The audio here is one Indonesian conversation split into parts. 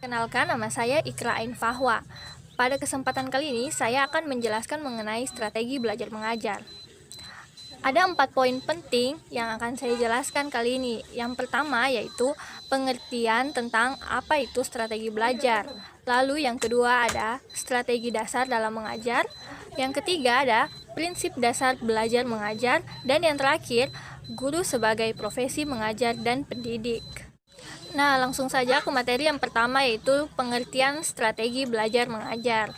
Kenalkan, nama saya Ikra Ain Fahwa. Pada kesempatan kali ini, saya akan menjelaskan mengenai strategi belajar mengajar. Ada 4 poin penting yang akan saya jelaskan kali ini. Yang pertama yaitu pengertian tentang apa itu strategi belajar. Lalu yang kedua ada strategi dasar dalam mengajar. Yang ketiga ada prinsip dasar belajar mengajar. Dan yang terakhir, guru sebagai profesi mengajar dan pendidik. Nah, langsung saja ke materi yang pertama yaitu pengertian strategi belajar mengajar.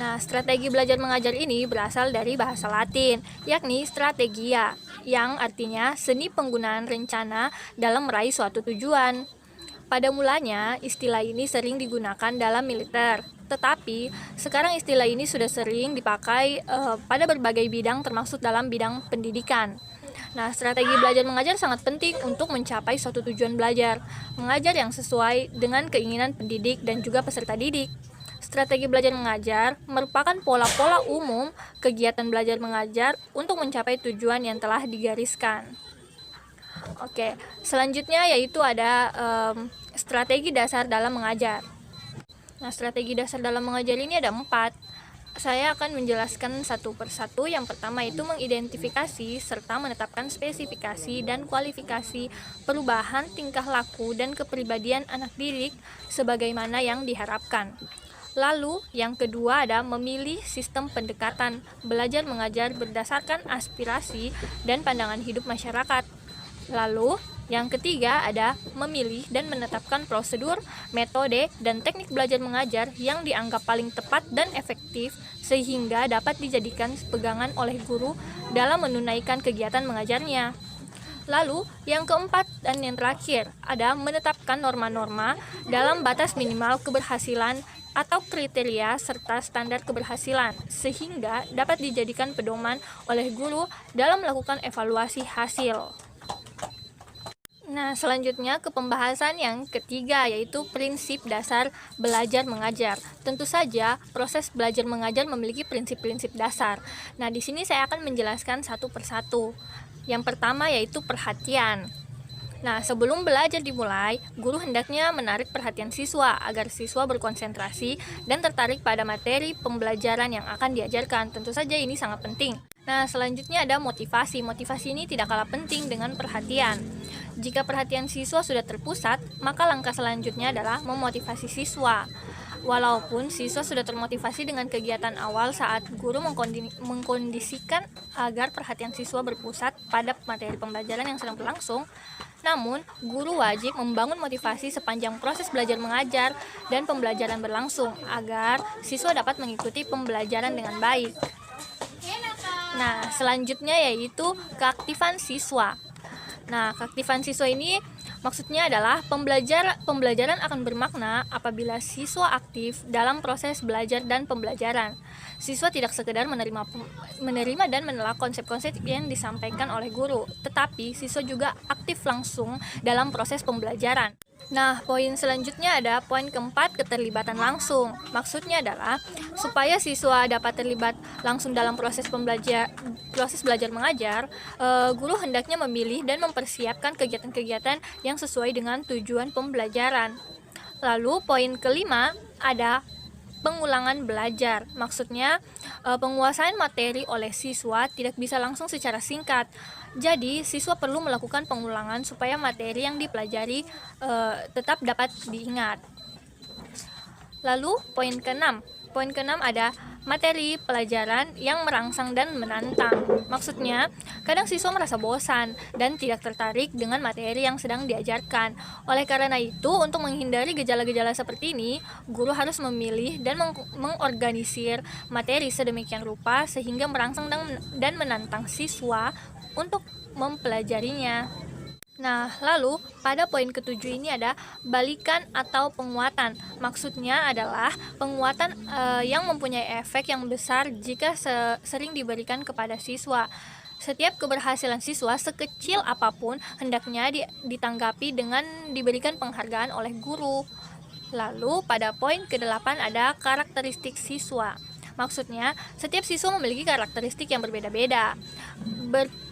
Nah, strategi belajar mengajar ini berasal dari bahasa Latin, yakni strategia, yang artinya seni penggunaan rencana dalam meraih suatu tujuan. Pada mulanya, istilah ini sering digunakan dalam militer, tetapi sekarang istilah ini sudah sering dipakai pada berbagai bidang termasuk dalam bidang pendidikan. Nah, strategi belajar mengajar sangat penting untuk mencapai suatu tujuan belajar mengajar yang sesuai dengan keinginan pendidik dan juga peserta didik. Strategi belajar mengajar merupakan pola-pola umum kegiatan belajar mengajar untuk mencapai tujuan yang telah digariskan. Oke, selanjutnya yaitu ada strategi dasar dalam mengajar. Nah, strategi dasar dalam mengajar ini ada 4. Saya akan menjelaskan satu persatu. Yang pertama itu mengidentifikasi serta menetapkan spesifikasi dan kualifikasi perubahan tingkah laku dan kepribadian anak didik sebagaimana yang diharapkan. Lalu yang kedua ada memilih sistem pendekatan belajar mengajar berdasarkan aspirasi dan pandangan hidup masyarakat. Lalu yang ketiga ada memilih dan menetapkan prosedur, metode, dan teknik belajar mengajar yang dianggap paling tepat dan efektif sehingga dapat dijadikan pegangan oleh guru dalam menunaikan kegiatan mengajarnya. Lalu yang keempat dan yang terakhir ada menetapkan norma-norma dalam batas minimal keberhasilan atau kriteria serta standar keberhasilan sehingga dapat dijadikan pedoman oleh guru dalam melakukan evaluasi hasil. Nah, selanjutnya ke pembahasan yang ketiga yaitu prinsip dasar belajar mengajar. Tentu saja proses belajar mengajar memiliki prinsip-prinsip dasar. Nah, di sini saya akan menjelaskan satu persatu. Yang pertama yaitu perhatian. Nah, sebelum belajar dimulai, guru hendaknya menarik perhatian siswa agar siswa berkonsentrasi dan tertarik pada materi pembelajaran yang akan diajarkan. Tentu saja ini sangat penting. Nah, selanjutnya ada motivasi. Motivasi ini tidak kalah penting dengan perhatian. Jika perhatian siswa sudah terpusat, maka langkah selanjutnya adalah memotivasi siswa. Walaupun siswa sudah termotivasi dengan kegiatan awal saat guru mengkondisikan agar perhatian siswa berpusat pada materi pembelajaran yang sedang berlangsung, namun guru wajib membangun motivasi sepanjang proses belajar mengajar dan pembelajaran berlangsung agar siswa dapat mengikuti pembelajaran dengan baik. Nah, selanjutnya yaitu keaktifan siswa. Nah, keaktifan siswa ini maksudnya adalah pembelajaran akan bermakna apabila siswa aktif dalam proses belajar dan pembelajaran. Siswa tidak sekedar menerima dan menelaah konsep-konsep yang disampaikan oleh guru, tetapi siswa juga aktif langsung dalam proses pembelajaran. Nah, poin selanjutnya ada poin keempat, keterlibatan langsung. Maksudnya adalah supaya siswa dapat terlibat langsung dalam proses belajar mengajar, guru hendaknya memilih dan mempersiapkan kegiatan-kegiatan yang sesuai dengan tujuan pembelajaran. Lalu poin kelima ada pengulangan belajar. Maksudnya penguasaan materi oleh siswa tidak bisa langsung secara singkat. Jadi, siswa perlu melakukan pengulangan supaya materi yang dipelajari tetap dapat diingat. Lalu, poin keenam. Poin keenam ada materi pelajaran yang merangsang dan menantang. Maksudnya, kadang siswa merasa bosan dan tidak tertarik dengan materi yang sedang diajarkan. Oleh karena itu, untuk menghindari gejala-gejala seperti ini, guru harus memilih dan mengorganisir materi sedemikian rupa sehingga merangsang dan menantang siswa untuk mempelajarinya. Nah, lalu pada poin ketujuh ini ada balikan atau penguatan. Maksudnya adalah penguatan yang mempunyai efek yang besar jika sering diberikan kepada siswa. Setiap keberhasilan siswa sekecil apapun hendaknya ditanggapi dengan diberikan penghargaan oleh guru. Lalu pada poin ke-8 ada karakteristik siswa. Maksudnya, setiap siswa memiliki karakteristik yang berbeda-beda.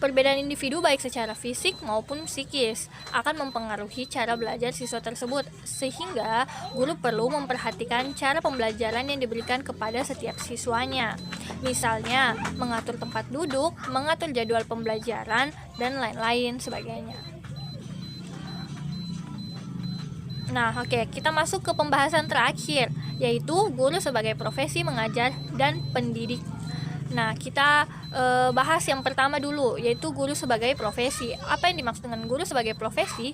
Perbedaan individu baik secara fisik maupun psikis akan mempengaruhi cara belajar siswa tersebut, sehingga guru perlu memperhatikan cara pembelajaran yang diberikan kepada setiap siswanya. Misalnya, mengatur tempat duduk, mengatur jadwal pembelajaran, dan lain-lain sebagainya. Nah, oke, kita masuk ke pembahasan terakhir, yaitu guru sebagai profesi mengajar dan pendidik. Nah, kita bahas yang pertama dulu, yaitu guru sebagai profesi. Apa yang dimaksud dengan guru sebagai profesi?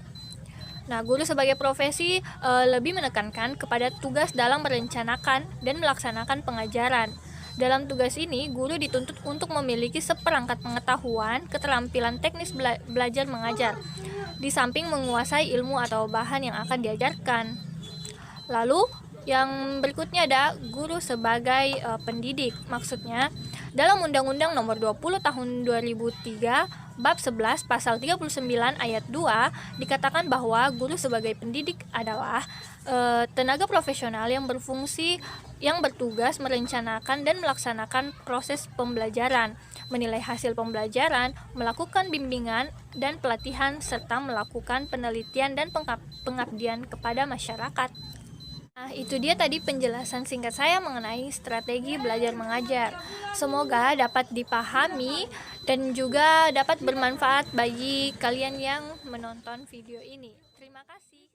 Nah, guru sebagai profesi lebih menekankan kepada tugas dalam merencanakan dan melaksanakan pengajaran. Dalam tugas ini, guru dituntut untuk memiliki seperangkat pengetahuan, keterampilan teknis belajar mengajar, di samping menguasai ilmu atau bahan yang akan diajarkan. Lalu, yang berikutnya ada guru sebagai pendidik. Maksudnya, dalam Undang-Undang Nomor 20 Tahun 2003, Bab 11 Pasal 39 Ayat 2 dikatakan bahwa guru sebagai pendidik adalah tenaga profesional yang bertugas merencanakan dan melaksanakan proses pembelajaran, menilai hasil pembelajaran, melakukan bimbingan dan pelatihan, serta melakukan penelitian dan pengabdian kepada masyarakat. Nah, itu dia tadi penjelasan singkat saya mengenai strategi belajar mengajar. Semoga dapat dipahami dan juga dapat bermanfaat bagi kalian yang menonton video ini. Terima kasih.